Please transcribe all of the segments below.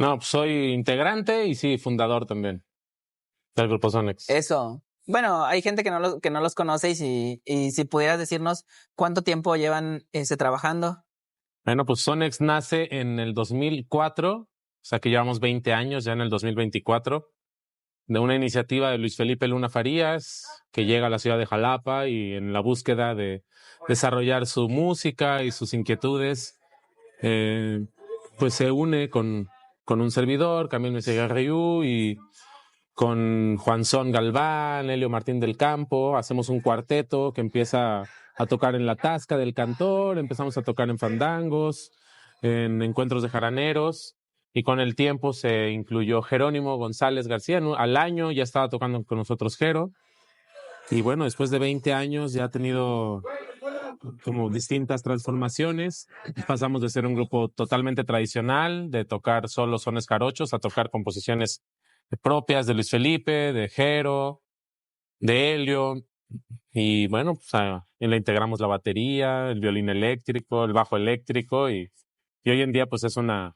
No, pues soy integrante y sí, fundador también del grupo Sonex. Eso. Bueno, hay gente que no los conoce y si pudieras decirnos cuánto tiempo llevan trabajando. Bueno, pues Sonex nace en el 2004, o sea que llevamos 20 años ya en el 2024, de una iniciativa de Luis Felipe Luna Farías, que llega a la ciudad de Jalapa y en la búsqueda de desarrollar su música y sus inquietudes, pues se une con un servidor, Camille Messier-Rayú, y con Juanzón Galván, Helio Martín del Campo. Hacemos un cuarteto que empieza a tocar en la Tasca del Cantor, empezamos a tocar en fandangos, en encuentros de jaraneros, y con el tiempo se incluyó Jerónimo González García. Al año ya estaba tocando con nosotros Jero, y bueno, después de 20 años ya ha tenido como distintas transformaciones. Pasamos de ser un grupo totalmente tradicional, de tocar solo sones jarochos, a tocar composiciones propias de Luis Felipe, de Jero, de Helio, y bueno, pues le integramos la batería, el violín eléctrico, el bajo eléctrico, y hoy en día pues es una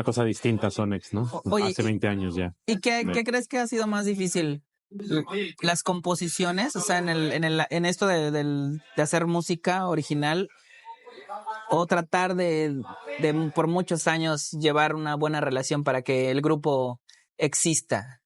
cosa distinta Sonex, ¿no? Oye, hace 20 años ya. ¿Y qué crees que ha sido más difícil? ¿Las composiciones? O sea, en esto de hacer música original, o tratar de por muchos años llevar una buena relación para que el grupo exista.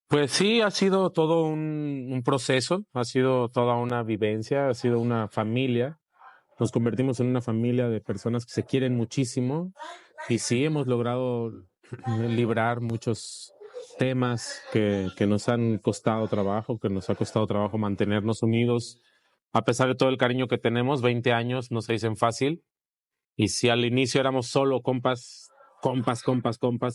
Pues sí, ha sido todo un proceso, ha sido toda una vivencia, ha sido una familia. Nos convertimos en una familia de personas que se quieren muchísimo, y sí hemos logrado librar muchos temas que nos han costado trabajo, que nos ha costado trabajo mantenernos unidos. A pesar de todo el cariño que tenemos, 20 años no se dicen fácil. Y si al inicio éramos solo compas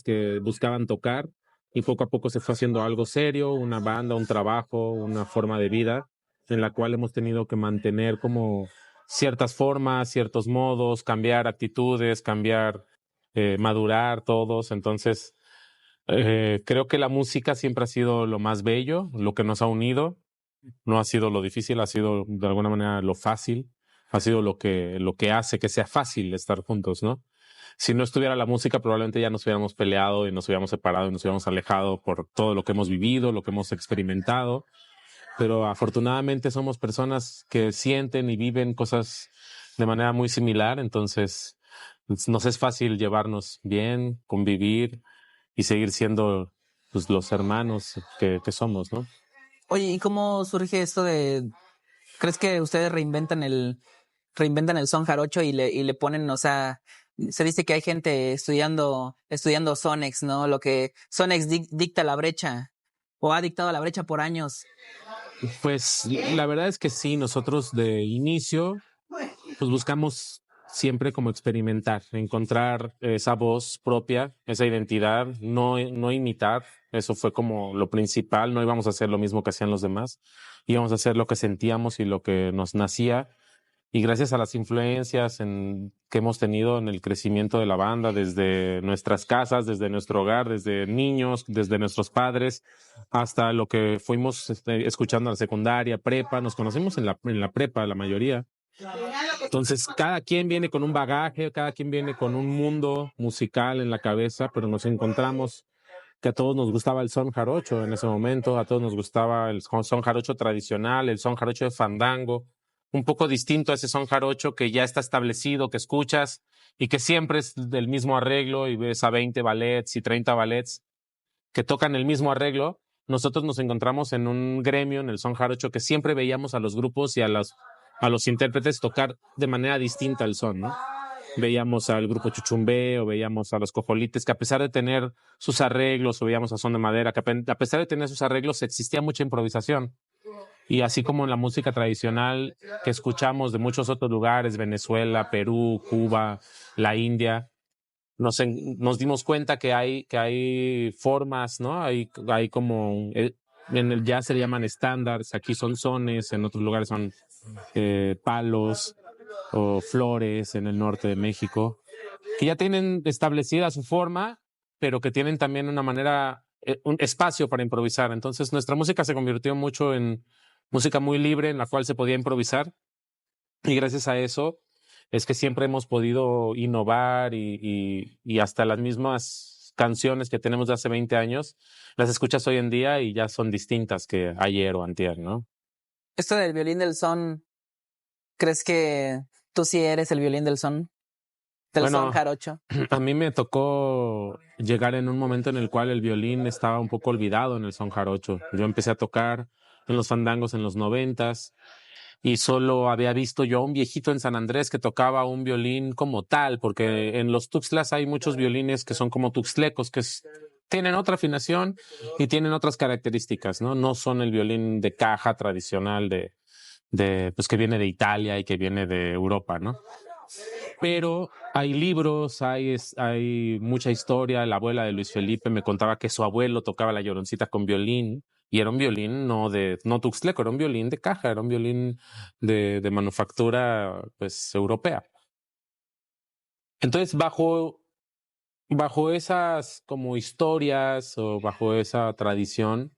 que buscaban tocar, y poco a poco se fue haciendo algo serio, una banda, un trabajo, una forma de vida, en la cual hemos tenido que mantener como ciertas formas, ciertos modos, cambiar actitudes, madurar todos. Entonces, creo que la música siempre ha sido lo más bello, lo que nos ha unido. No ha sido lo difícil, ha sido de alguna manera lo fácil, ha sido lo que hace que sea fácil estar juntos, ¿no? Si no estuviera la música, probablemente ya nos hubiéramos peleado y nos hubiéramos separado y nos hubiéramos alejado por todo lo que hemos vivido, lo que hemos experimentado. Pero afortunadamente somos personas que sienten y viven cosas de manera muy similar, entonces nos es fácil llevarnos bien, convivir y seguir siendo, pues, los hermanos que somos, ¿no? Oye, ¿y cómo surge esto de... ¿Crees que ustedes reinventan el son jarocho y le ponen, o sea, se dice que hay gente estudiando Sonex, ¿no? Lo que Sonex dicta la brecha, o ha dictado la brecha por años. Pues la verdad es que sí, nosotros de inicio pues buscamos siempre como experimentar, encontrar esa voz propia, esa identidad, no imitar. Eso fue como lo principal. No íbamos a hacer lo mismo que hacían los demás, íbamos a hacer lo que sentíamos y lo que nos nacía. Y gracias a las influencias que hemos tenido en el crecimiento de la banda, desde nuestras casas, desde nuestro hogar, desde niños, desde nuestros padres, hasta lo que fuimos escuchando en la secundaria, prepa, nos conocimos en la prepa, la mayoría. Entonces, cada quien viene con un bagaje, cada quien viene con un mundo musical en la cabeza, pero nos encontramos que a todos nos gustaba el son jarocho en ese momento, a todos nos gustaba el son jarocho tradicional, el son jarocho de fandango, un poco distinto a ese son jarocho que ya está establecido, que escuchas y que siempre es del mismo arreglo, y ves a 20 ballets y 30 ballets que tocan el mismo arreglo. Nosotros nos encontramos en un gremio, en el son jarocho, que siempre veíamos a los grupos y a los intérpretes tocar de manera distinta el son, ¿no? Veíamos al grupo Chuchumbe o veíamos a los Cojolites, que a pesar de tener sus arreglos, o veíamos a Son de Madera, que a pesar de tener sus arreglos existía mucha improvisación. Y así como en la música tradicional que escuchamos de muchos otros lugares, Venezuela, Perú, Cuba, la India, nos dimos cuenta que hay formas, ¿no? Hay como, en el jazz se le llaman estándares, aquí son sones, en otros lugares son palos o flores en el norte de México, que ya tienen establecida su forma, pero que tienen también una manera, un espacio para improvisar. Entonces nuestra música se convirtió mucho en música muy libre, en la cual se podía improvisar, y gracias a eso es que siempre hemos podido innovar y hasta las mismas canciones que tenemos de hace 20 años, las escuchas hoy en día y ya son distintas que ayer o antier, ¿no? Esto del violín del son, ¿crees que tú sí eres el violín del son? Del son Bueno, jarocho. a mí me tocó llegar en un momento en el cual el violín estaba un poco olvidado en el son jarocho. Yo empecé a tocar en los fandangos en los 90s y solo había visto yo a un viejito en San Andrés que tocaba un violín como tal, porque en los tuxtlas hay muchos violines que son como tuxtlecos, tienen otra afinación y tienen otras características, ¿no? No son el violín de caja tradicional pues que viene de Italia y que viene de Europa, ¿no? Pero hay libros, hay mucha historia. La abuela de Luis Felipe me contaba que su abuelo tocaba la lloroncita con violín y era un violín no tuxtleco, era un violín de caja, era un violín de manufactura pues europea. Entonces, bajo esas como historias o bajo esa tradición,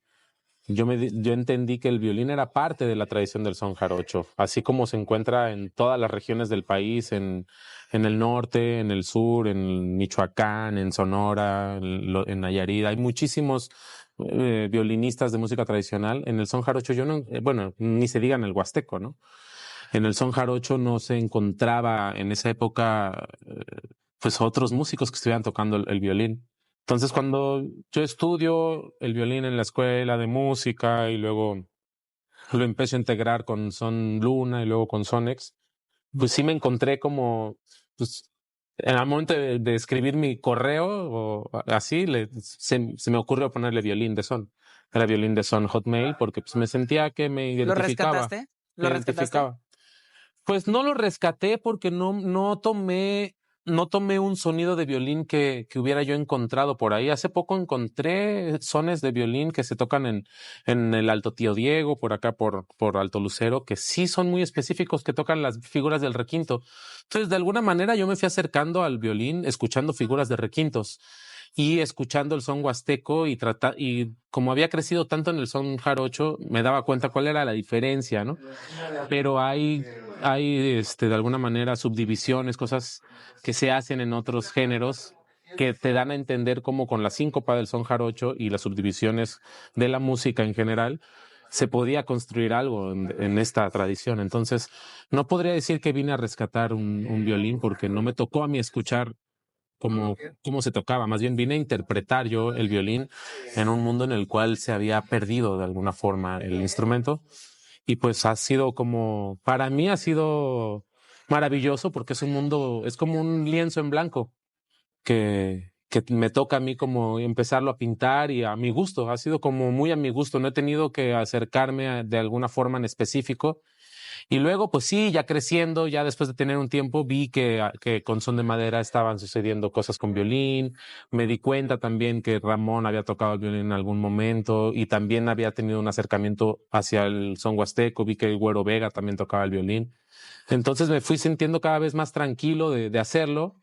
yo entendí que el violín era parte de la tradición del son jarocho, así como se encuentra en todas las regiones del país, en el norte, en el sur, en Michoacán, en Sonora, en Nayarit. Hay muchísimos violinistas de música tradicional. En el son jarocho, bueno, ni se diga en el huasteco, ¿no? En el son jarocho no se encontraba en esa época, pues otros músicos que estuvieran tocando el violín. Entonces, cuando yo estudio el violín en la escuela de música y luego lo empiezo a integrar con Son Luna y luego con Sonex, pues sí me encontré como, pues, en el momento de escribir mi correo o así, se me ocurrió ponerle violín de son. Era violín de son Hotmail porque pues me sentía que me ¿Lo identificaba. rescataste? Me ¿Lo rescataste? identificaba. Pues no lo rescaté porque no tomé un sonido de violín que hubiera yo encontrado por ahí. Hace poco encontré sones de violín que se tocan en el Alto Tío Diego, por acá por Alto Lucero, que sí son muy específicos, que tocan las figuras del requinto. Entonces, de alguna manera yo me fui acercando al violín escuchando figuras de requintos y escuchando el son huasteco y como había crecido tanto en el son jarocho, me daba cuenta cuál era la diferencia, ¿no? Pero hay de alguna manera subdivisiones, cosas que se hacen en otros géneros que te dan a entender cómo con la síncopa del son jarocho y las subdivisiones de la música en general se podía construir algo en esta tradición. Entonces, no podría decir que vine a rescatar un violín porque no me tocó a mí escuchar cómo se tocaba, más bien vine a interpretar yo el violín en un mundo en el cual se había perdido de alguna forma el instrumento y pues para mí ha sido maravilloso porque es un mundo, es como un lienzo en blanco que me toca a mí como empezarlo a pintar y a mi gusto, ha sido como muy a mi gusto, no he tenido que acercarme de alguna forma en específico. Y luego, pues sí, ya creciendo, ya después de tener un tiempo, vi que con Son de Madera estaban sucediendo cosas con violín. Me di cuenta también que Ramón había tocado el violín en algún momento y también había tenido un acercamiento hacia el son huasteco. Vi que el Güero Vega también tocaba el violín. Entonces me fui sintiendo cada vez más tranquilo de hacerlo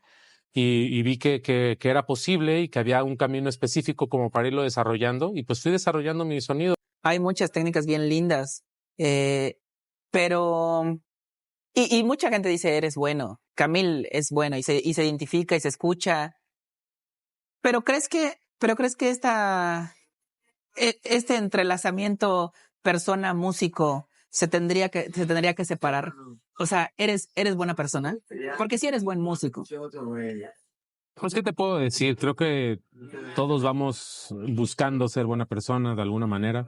y vi que era posible y que había un camino específico como para irlo desarrollando y pues fui desarrollando mi sonido. Hay muchas técnicas bien lindas, pero... Y mucha gente dice, eres bueno. Camil es bueno y se identifica y se escucha. Pero crees que este entrelazamiento persona-músico se tendría que separar? O sea, ¿eres buena persona? Porque si eres buen músico. Pues, ¿qué te puedo decir? Creo que todos vamos buscando ser buena persona de alguna manera.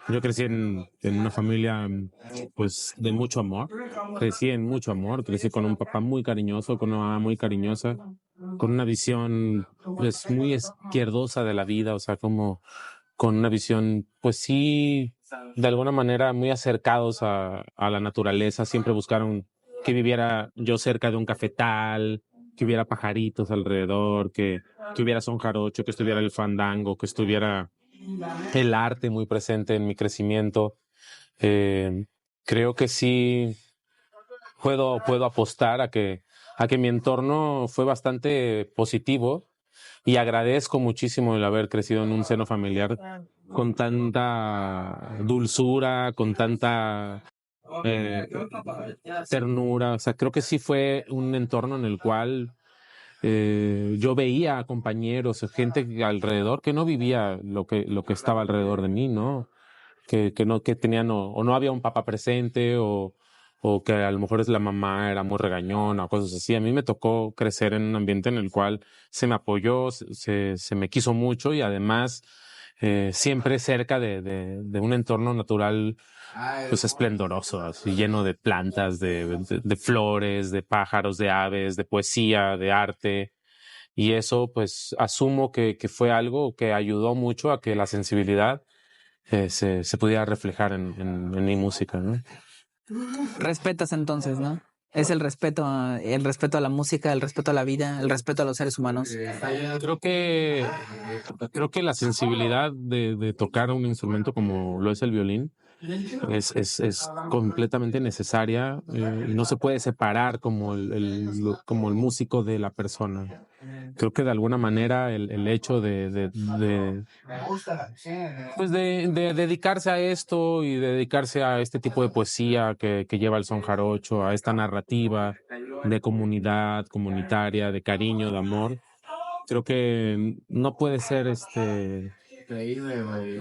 Yo crecí en una familia, pues, de mucho amor. Crecí en mucho amor. Crecí con un papá muy cariñoso, con una mamá muy cariñosa, con una visión, pues, muy izquierdosa de la vida. O sea, como con una visión, pues sí, de alguna manera muy acercados a la naturaleza. Siempre buscaron que viviera yo cerca de un cafetal, que hubiera pajaritos alrededor, que hubiera son jarocho, que estuviera el fandango, que estuviera el arte muy presente en mi crecimiento. Eh, Creo que sí puedo apostar a que mi entorno fue bastante positivo y agradezco muchísimo el haber crecido en un seno familiar con tanta dulzura, con tanta eh, ternura. O sea, creo que sí fue un entorno en el cual yo veía a compañeros, gente alrededor que no vivía lo que estaba alrededor de mí, ¿no? Que no, que tenían, o no había un papá presente, o que a lo mejor es la mamá era muy regañona, o cosas así. A mí me tocó crecer en un ambiente en el cual se me apoyó, se me quiso mucho y además siempre cerca de un entorno natural pues esplendoroso, así lleno de plantas, de flores, de pájaros, de aves, de poesía, de arte. Y eso pues asumo que fue algo que ayudó mucho a que la sensibilidad se pudiera reflejar en mi música, ¿no? Respetas entonces, ¿no? Es el respeto a la música, el respeto a la vida, el respeto a los seres humanos. Creo que, creo que la sensibilidad de tocar un instrumento como lo es el violín es completamente necesaria y no se puede separar como como el músico de la persona. Creo que de alguna manera el hecho pues de dedicarse a esto y dedicarse a este tipo de poesía que lleva el son jarocho, a esta narrativa de comunidad, comunitaria, de cariño, de amor, creo que no puede ser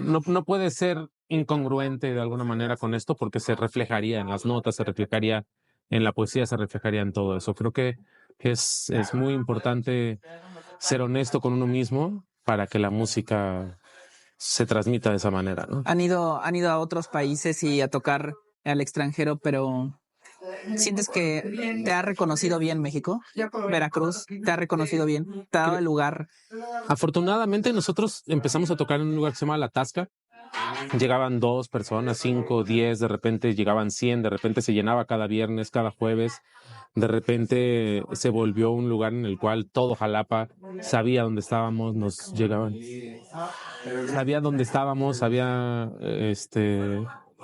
no puede ser incongruente de alguna manera con esto porque se reflejaría en las notas, se reflejaría en la poesía, se reflejaría en todo eso. Creo que es muy importante ser honesto con uno mismo para que la música se transmita de esa manera, ¿no? Han ido a otros países y a tocar al extranjero, pero ¿sientes que te ha reconocido bien México? Veracruz, ¿te ha reconocido bien? ¿Te ha dado el lugar? Afortunadamente nosotros empezamos a tocar en un lugar que se llama La Tasca. Llegaban 2 personas, 5, 10, de repente llegaban 100, de repente se llenaba cada viernes, cada jueves. De repente se volvió un lugar en el cual todo Jalapa sabía dónde estábamos, nos llegaban, sabía dónde estábamos, sabía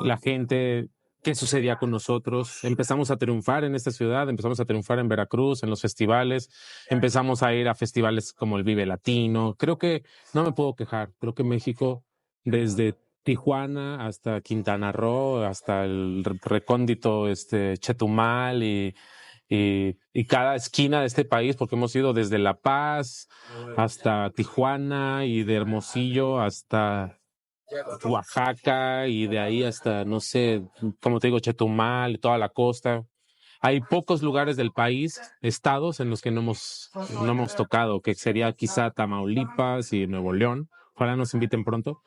la gente, qué sucedía con nosotros. Empezamos a triunfar en esta ciudad, empezamos a triunfar en Veracruz, en los festivales, empezamos a ir a festivales como el Vive Latino. Creo que no me puedo quejar, creo que México, desde Tijuana hasta Quintana Roo, hasta el recóndito Chetumal y cada esquina de este país, porque hemos ido desde La Paz hasta Tijuana y de Hermosillo hasta Oaxaca y de ahí hasta, no sé, como te digo, Chetumal y toda la costa. Hay pocos lugares del país, estados en los que no hemos tocado, que sería quizá Tamaulipas y Nuevo León. Ojalá nos inviten pronto.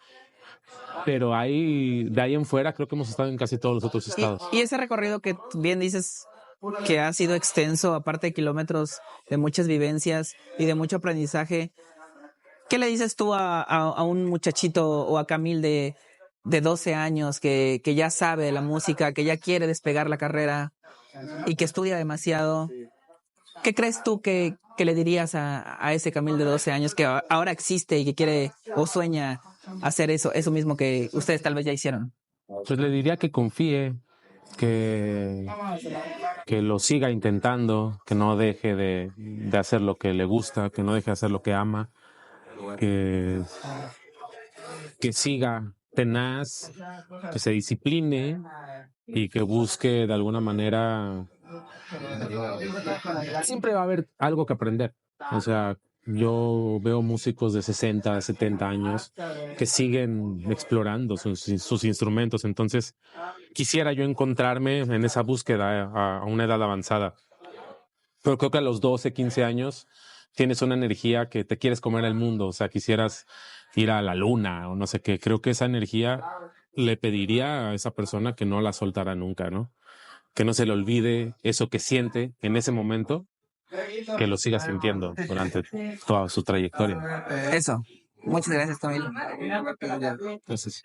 Pero ahí, de ahí en fuera, creo que hemos estado en casi todos los otros estados. Y ese recorrido que bien dices que ha sido extenso, aparte de kilómetros, de muchas vivencias y de mucho aprendizaje, ¿qué le dices tú a un muchachito o a Camil de 12 años que ya sabe de la música, que ya quiere despegar la carrera y que estudia demasiado? ¿Qué crees tú que le dirías a ese Camil de 12 años que ahora existe y que quiere o sueña hacer eso mismo que ustedes tal vez ya hicieron? Pues le diría que confíe, que, que lo siga intentando, que no deje de hacer lo que le gusta, que no deje de hacer lo que ama, que, que siga tenaz, que se discipline y que busque de alguna manera. Siempre va a haber algo que aprender. O sea, yo veo músicos de 60, 70 años que siguen explorando sus instrumentos. Entonces, quisiera yo encontrarme en esa búsqueda a una edad avanzada. Pero creo que a los 12, 15 años tienes una energía que te quieres comer el mundo. O sea, quisieras ir a la luna o no sé qué. Creo que esa energía le pediría a esa persona que no la soltara nunca, ¿no? Que no se le olvide eso que siente en ese momento, que lo siga sintiendo durante toda su trayectoria. Eso. Muchas gracias, Camilo. Entonces,